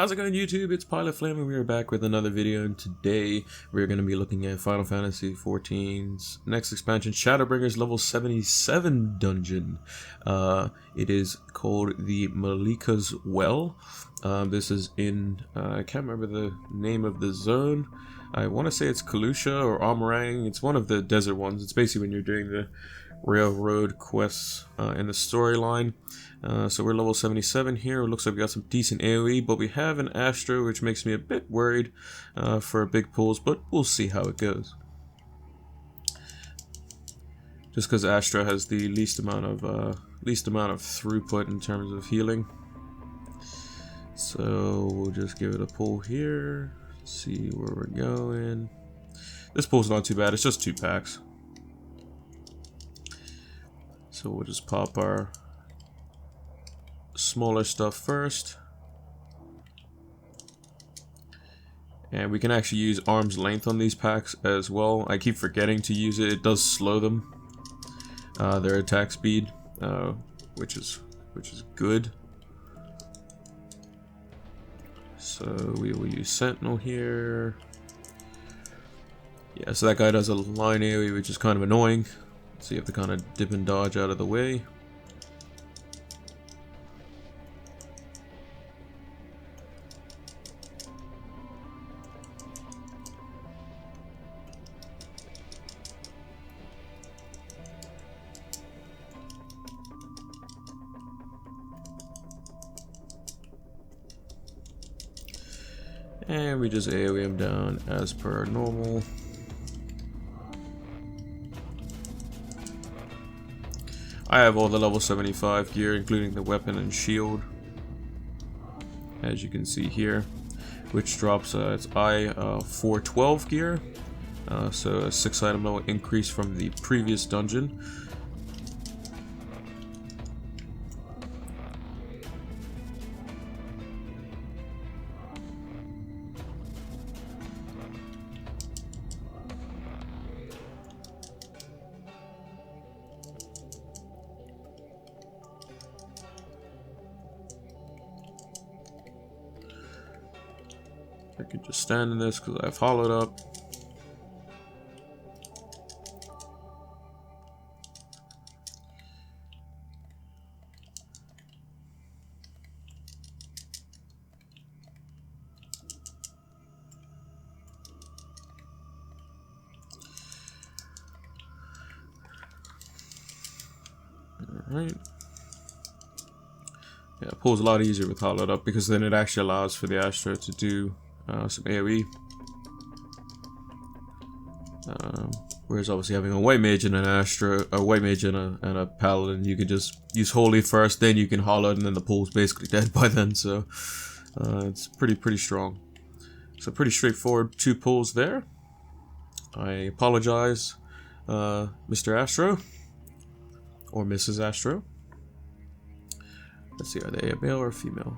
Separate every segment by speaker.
Speaker 1: How's it going, YouTube? It's Pilot Flame and we are back with another video, and today we're going to be looking at Final Fantasy XIV's next expansion, Shadowbringers level 77 dungeon. It is called the Malikah'S Well. This is in, I can't remember the name of the zone. I want to say it's Kalusha or Amarang. It's one of the desert ones. It's basically when you're doing the railroad quests in the storyline. So we're level 77 here. It looks like we got some decent AoE, but we have an Astro, which makes me a bit worried for big pulls, but we'll see how it goes. Just because Astro has the least amount of throughput in terms of healing. So we'll just give it a pull here. See where we're going. This pull's not too bad. It's just 2 packs. So we'll just pop our smaller stuff first, and we can actually use arm's length on these packs as well. I keep forgetting to use it. It does slow them, their attack speed, which is good. So we will use Sentinel here. Yeah, so that guy does a line AoE, which is kind of annoying. So you have to kind of dip and dodge out of the way. And we just AoE him down as per normal. I have all the level 75 gear, including the weapon and shield, as you can see here, which drops its 412 gear, so a 6 item level increase from the previous dungeon. I can just stand in this because I've hollowed up. Alright. Yeah, it pulls a lot easier with hollowed up because then it actually allows for the Astro to do some AoE. Whereas obviously having a white mage and an Astro, a white mage and a paladin, you can just use holy first, then you can hollow, and then the pool's basically dead by then. So it's pretty strong. So pretty straightforward 2 pulls there. I apologize, Mr. Astro or Mrs. Astro. Let's see, are they a male or a female?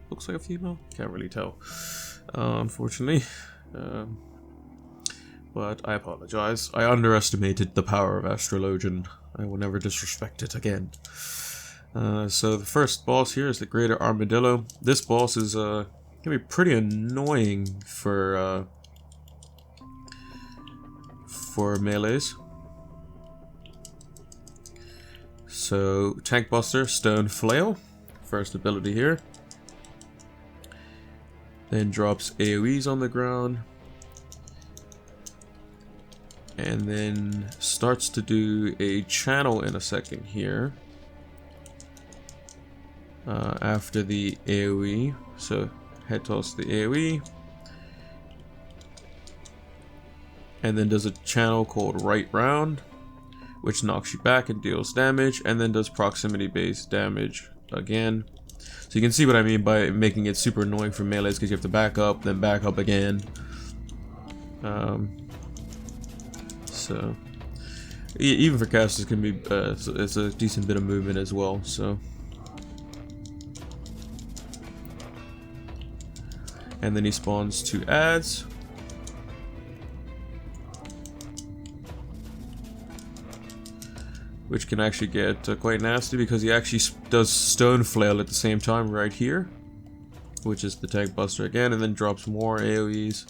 Speaker 1: Looks like a female. Can't really tell, unfortunately. But I apologize. I underestimated the power of Astrologian. I will never disrespect it again. So the first boss here is the Greater Armadillo. This boss is gonna be pretty annoying for melees. So Tank Buster, Stone Flail, first ability here. Then drops AoEs on the ground, and then starts to do a channel in a second here after the AoE. So head toss the AoE, and then does a channel called Right Round, which knocks you back and deals damage, and then does proximity based damage again. So you can see what I mean by making it super annoying for melees, because you have to back up, then back up again. So even for casters can be it's a decent bit of movement as well. So, and then he spawns 2 ads. which can actually get quite nasty because he actually does Stone Flail at the same time right here, which is the Tank Buster again, and then drops more AoEs.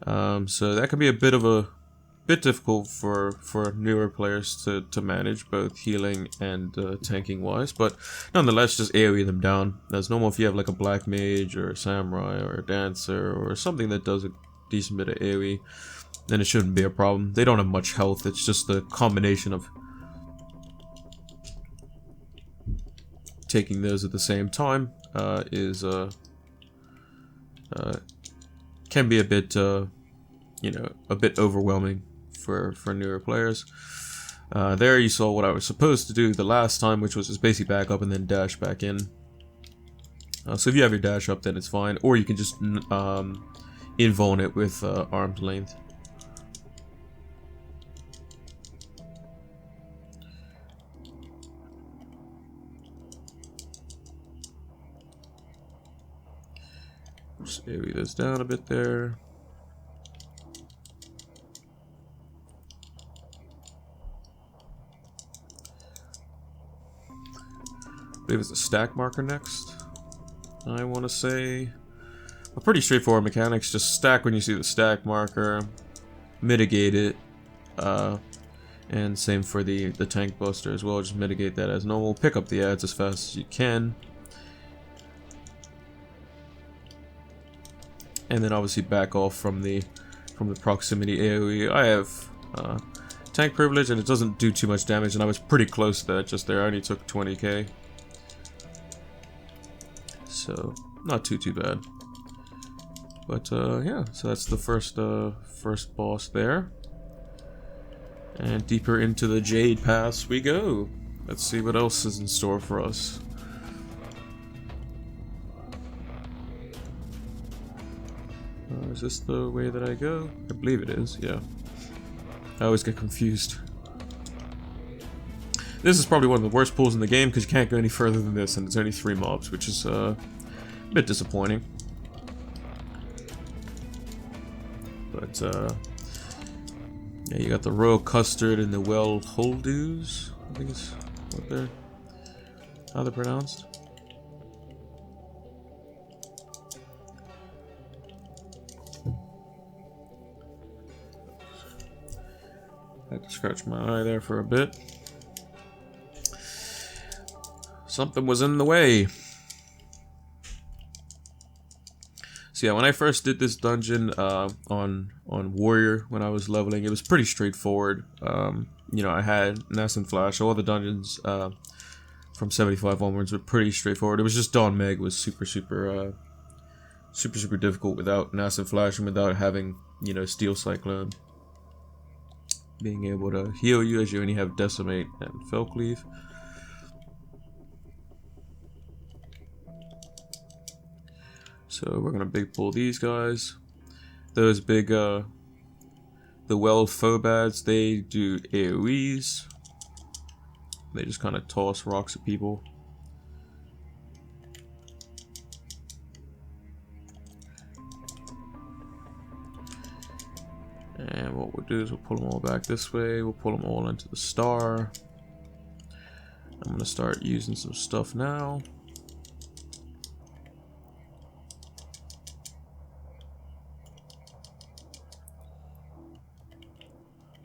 Speaker 1: So that can be a bit difficult for newer players to manage, both healing and tanking wise, but nonetheless just AoE them down. As normal, if you have like a Black Mage or a Samurai or a Dancer or something that does a decent bit of AoE, then it shouldn't be a problem. They don't have much health, it's just the combination of taking those at the same time can be a bit you know, a bit overwhelming for newer players. There you saw what I was supposed to do the last time, which was just basically back up and then dash back in. So if you have your dash up, then it's fine, or you can just invuln it with arm's length. Just AoE this down a bit there. I believe it's a stack marker next. I want to say a pretty straightforward mechanics. Just stack when you see the stack marker, mitigate it, and same for the tank buster as well. Just mitigate that as normal. Pick up the ads as fast as you can, and then obviously back off from the proximity AoE. I have tank privilege, and it doesn't do too much damage, and I was pretty close to that just there. I only took 20k. So not too bad, but yeah. So that's the first boss there, and deeper into the Jade Pass we go. Let's see what else is in store for us. Is this the way that I go? I believe it is. Yeah. I always get confused. This is probably one of the worst pulls in the game because you can't go any further than this, and it's only 3 mobs, which is a bit disappointing. But yeah, you got the Royal Custard and the Well Holdoos, I think is how they're pronounced. I had to scratch my eye there for a bit. Something was in the way. So yeah, when I first did this dungeon on Warrior, when I was leveling, it was pretty straightforward. You know, I had Ness and Flash. All the dungeons from 75 onwards were pretty straightforward. It was just Dawn Meg was super difficult without Ness and Flash and without having, you know, Steel Cyclone being able to heal you, as you only have Decimate and Felcleave. So we're gonna big pull these guys. Those big the Well Phobads, they do AoEs. They just kind of toss rocks at people. And what we'll do is we'll pull them all back this way. We'll pull them all into the star. I'm gonna start using some stuff now.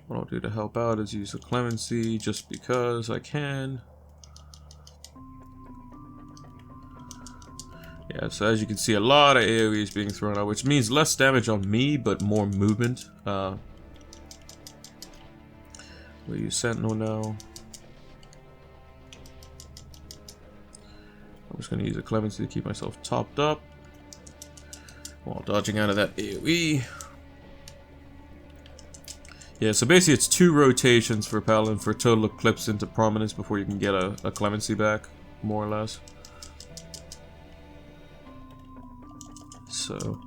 Speaker 1: What I'll do to help out is use a Clemency just because I can. Yeah, so as you can see, a lot of AoEs being thrown out, which means less damage on me, but more movement. We'll use Sentinel now. I'm just going to use a Clemency to keep myself topped up while dodging out of that AoE. Yeah, so basically it's 2 rotations for Paladin for total Eclipse into prominence before you can get a Clemency back, more or less. So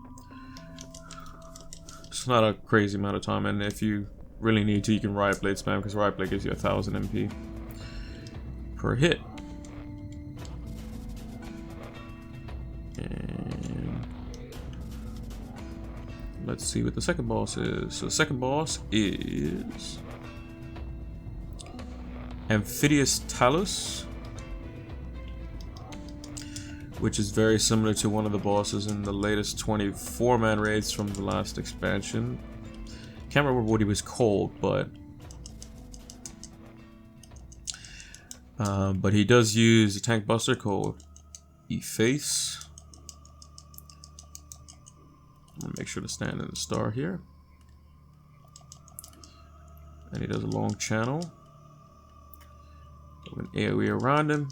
Speaker 1: it's not a crazy amount of time, and if you really need to, you can Riot Blade spam, because Riot Blade gives you 1000 MP per hit. And let's see what the second boss is. So the second boss is Amphidious Talus, which is very similar to one of the bosses in the latest 24-man raids from the last expansion. Can't remember what he was called, but he does use a tank buster called Ffxiv. I'm gonna make sure to stand in the star here. And he does a long channel with an AoE around him.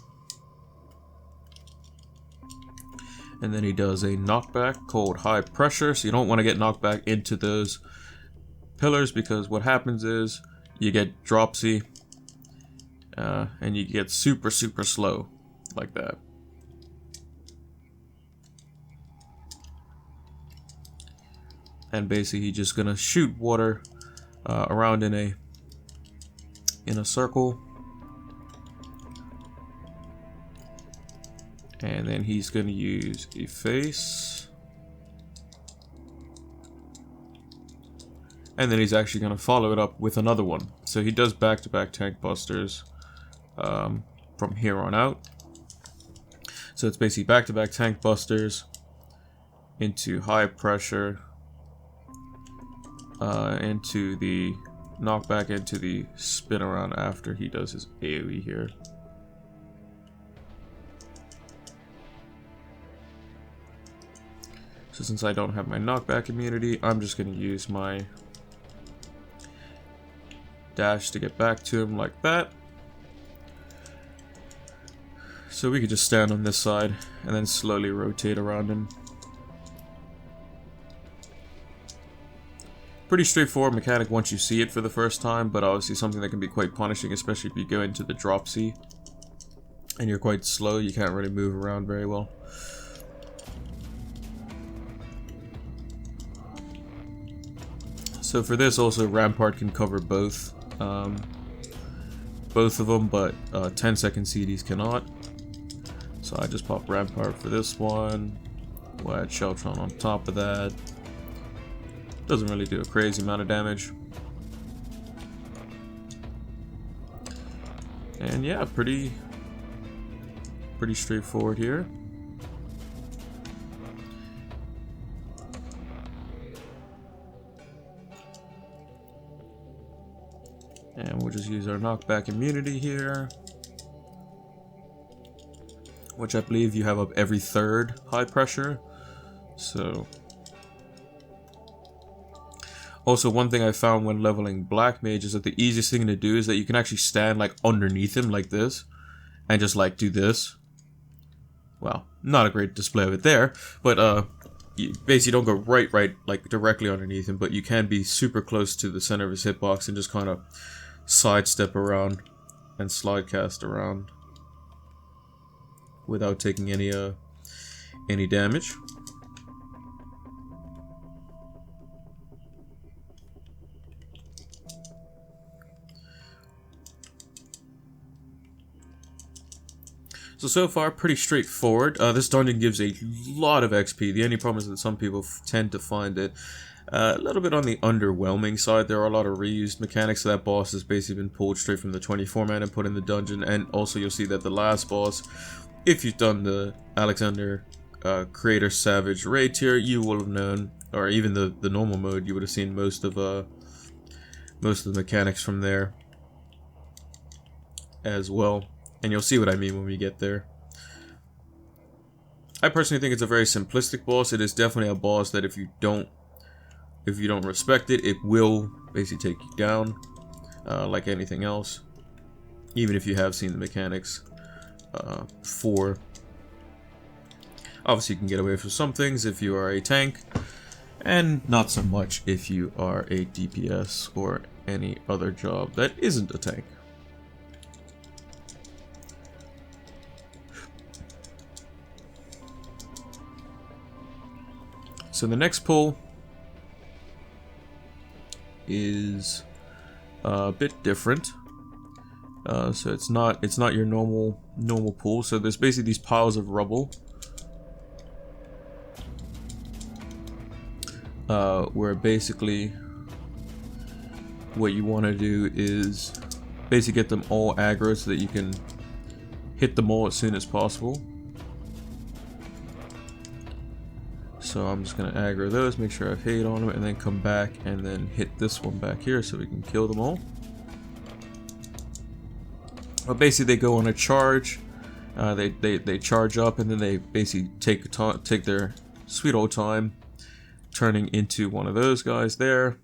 Speaker 1: And then he does a knockback called High Pressure. So you don't want to get knocked back into those pillars, because what happens is you get dropsy and you get super slow like that. And basically he's just gonna shoot water around in a circle. And then he's going to use a face. And then he's actually going to follow it up with another one. So he does back-to-back tank busters from here on out. So it's basically back-to-back tank busters into high pressure, into the knockback, into the spin around after he does his AoE here. So since I don't have my knockback immunity, I'm just going to use my dash to get back to him like that. So we could just stand on this side and then slowly rotate around him. Pretty straightforward mechanic once you see it for the first time, but obviously something that can be quite punishing, especially if you go into the dropsy and you're quite slow. You can't really move around very well. So for this also, Rampart can cover both of them, but 10-second CDs cannot. So I just pop Rampart for this one. We'll add Sheltron on top of that. Doesn't really do a crazy amount of damage. And yeah, pretty straightforward here. And we'll just use our knockback immunity here, which I believe you have up every third high pressure. So also, one thing I found when leveling Black Mage is that the easiest thing to do is that you can actually stand like underneath him like this and just like do this. Well, not a great display of it there, but you basically don't go right like directly underneath him, but you can be super close to the center of his hitbox and just kind of sidestep around and slide cast around without taking any damage. So far, pretty straightforward. This dungeon gives a lot of XP. The only problem is that some people tend to find it a little bit on the underwhelming side. There are a lot of reused mechanics. So that boss has basically been pulled straight from the 24-man and put in the dungeon. And also you'll see that the last boss, if you've done the Alexander Creator Savage raid tier, you will have known, or even the normal mode, you would have seen most of the mechanics from there as well. And you'll see what I mean when we get there. I personally think it's a very simplistic boss. It is definitely a boss that if you don't respect it, it will basically take you down, like anything else. Even if you have seen the mechanics before. Obviously, you can get away with some things if you are a tank, and not so much if you are a DPS or any other job that isn't a tank. So the next pull is a bit different. So it's not your normal pull. So there's basically these piles of rubble where basically what you want to do is basically get them all aggro so that you can hit them all as soon as possible. So I'm just gonna aggro those, make sure I've hit on them, and then come back and then hit this one back here so we can kill them all. But basically they go on a charge, they charge up, and then they basically take their sweet old time turning into one of those guys there.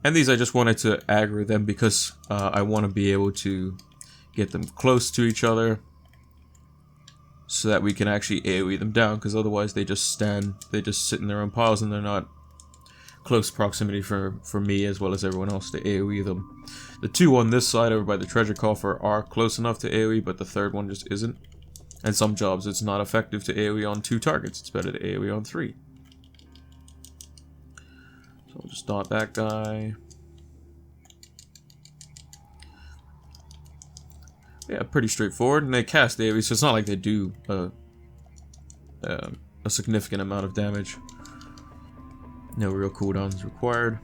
Speaker 1: And these I just wanted to aggro them because I want to be able to get them close to each other so that we can actually AoE them down, because otherwise they just sit in their own piles and they're not close proximity for me as well as everyone else to AoE them. The two on this side over by the treasure coffer are close enough to AoE, but the third one just isn't. And some jobs it's not effective to AoE on 2 targets, it's better to AoE on 3. So I'll just dot that guy. Yeah, pretty straightforward, and they cast AoE, so it's not like they do a significant amount of damage. No real cooldowns required.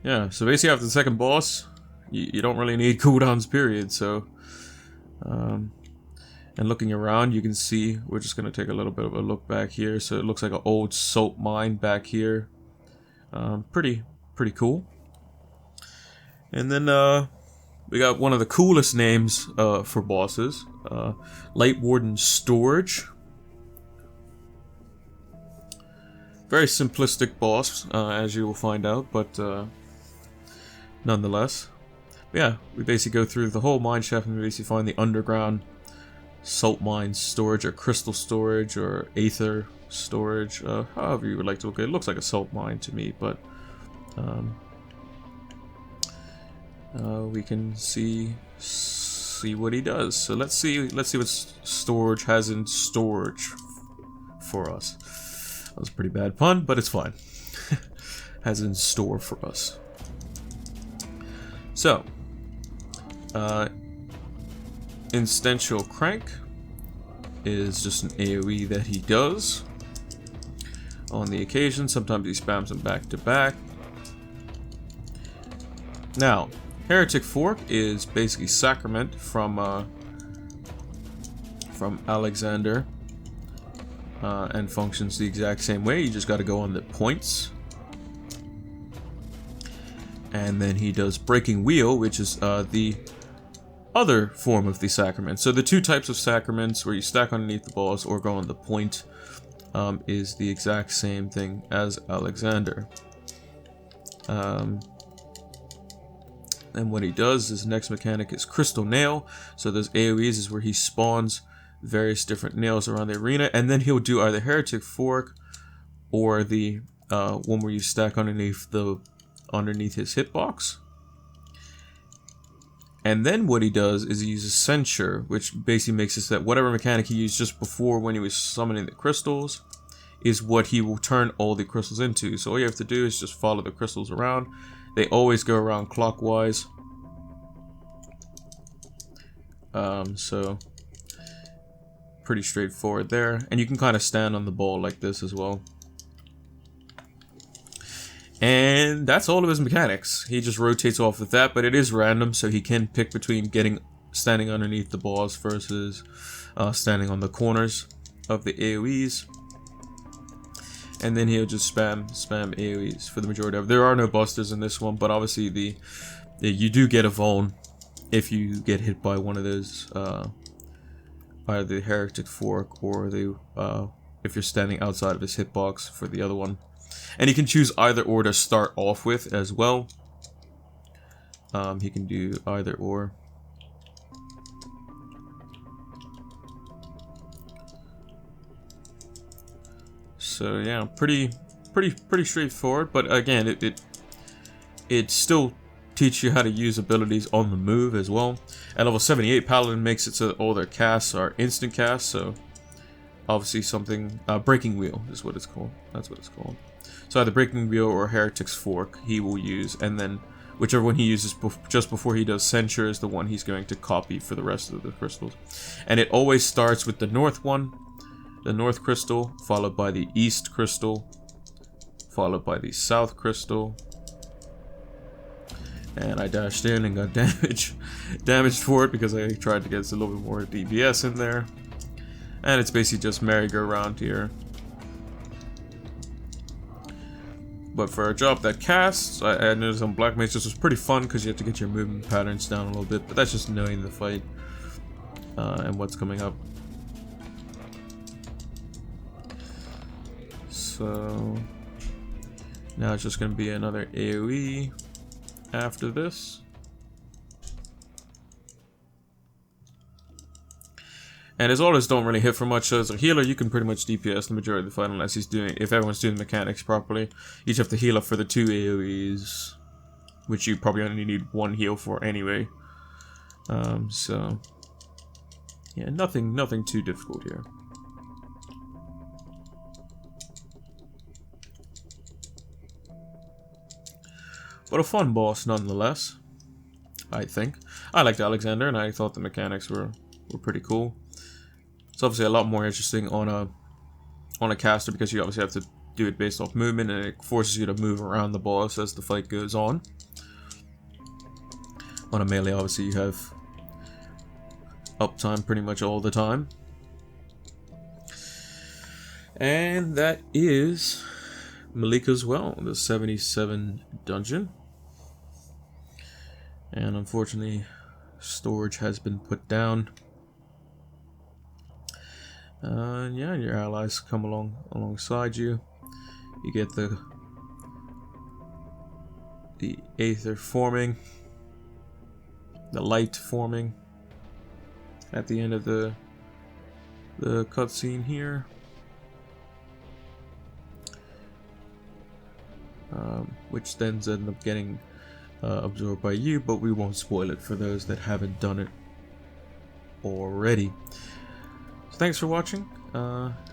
Speaker 1: Yeah, so basically after the second boss, you don't really need cooldowns, period. So, and looking around, you can see, we're just going to take a little bit of a look back here. So it looks like an old salt mine back here. Pretty cool. And then we got one of the coolest names for bosses, Light Warden Storage. Very simplistic boss, as you will find out, but nonetheless. Yeah, we basically go through the whole mine shaft and we basically find the underground salt mine storage, or crystal storage, or aether storage, however you would like to look at it. It looks like a salt mine to me, but we can see what he does. So let's see what storage has in storage for us. That was a pretty bad pun, but it's fine. Has in store for us. So, Instential Crank is just an AoE that he does on the occasion. Sometimes he spams them back to back. Now, Heretic Fork is basically Sacrament from Alexander, and functions the exact same way. You just got to go on the points, and then he does Breaking Wheel, which is the other form of the Sacrament. So the two types of Sacraments, where you stack underneath the boss or go on the point, is the exact same thing as Alexander. And what he does, his next mechanic is Crystal Nail. So those AoEs is where he spawns various different nails around the arena, and then he'll do either Heretic Fork or the one where you stack underneath his hitbox. And then what he does is he uses Censure, which basically makes it so that whatever mechanic he used just before when he was summoning the crystals is what he will turn all the crystals into. So all you have to do is just follow the crystals around. They always go around clockwise. So pretty straightforward there. And you can kind of stand on the ball like this as well. And that's all of his mechanics. He just rotates off of that, but it is random, so he can pick between standing underneath the balls versus standing on the corners of the AoEs. And then he'll just spam AoEs for the majority of it. There are no busters in this one, but obviously you do get a vuln if you get hit by one of those, either the Heretic Fork or if you're standing outside of his hitbox for the other one. And he can choose either or to start off with as well. He can do either or. So yeah, pretty straightforward. But again, it still teaches you how to use abilities on the move as well. At level 78, Paladin makes it so that all their casts are instant casts. So obviously something Breaking Wheel is what it's called. That's what it's called. So either Breaking Wheel or Heretic's Fork he will use, and then whichever one he uses just before he does Censure is the one he's going to copy for the rest of the crystals. And it always starts with the north one, the north crystal, followed by the east crystal, followed by the south crystal, And I dashed in and got damaged for it because I tried to get a little bit more DPS in there. And it's basically just merry-go-round here. But for a job that casts, I noticed on Black Mage this was pretty fun because you have to get your movement patterns down a little bit. But that's just knowing the fight and what's coming up. So now it's just going to be another AoE after this. And his orders don't really hit for much, so as a healer you can pretty much DPS the majority of the fight unless if everyone's doing the mechanics properly. You just have to heal up for the 2 AoEs, which you probably only need 1 heal for anyway. So yeah, nothing too difficult here. But a fun boss nonetheless, I think. I liked Alexander and I thought the mechanics were pretty cool. It's obviously a lot more interesting on a caster because you obviously have to do it based off movement and it forces you to move around the boss as the fight goes on. On a melee obviously you have uptime pretty much all the time. And that is Malikah'S well, the 77 dungeon. And unfortunately, storage has been put down. Yeah, your allies come alongside you. You get the aether forming, the light forming at the end of the cutscene here. Which then ends up getting absorbed by you, but we won't spoil it for those that haven't done it already. So thanks for watching.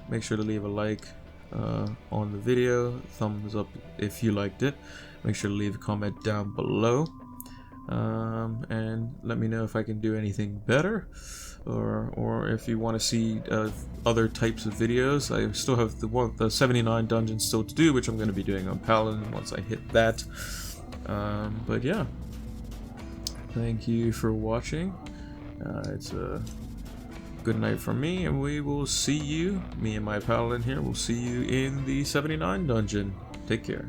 Speaker 1: Make sure to leave a like on the video, thumbs up if you liked it. Make sure to leave a comment down below, and let me know if I can do anything better, or if you want to see other types of videos. I still have the 79 dungeons still to do, which I'm going to be doing on Paladin once I hit that. But yeah, thank you for watching. It's a good night from me, and we will see you, me and my Paladin here, will see you in the 79 dungeon. Take care.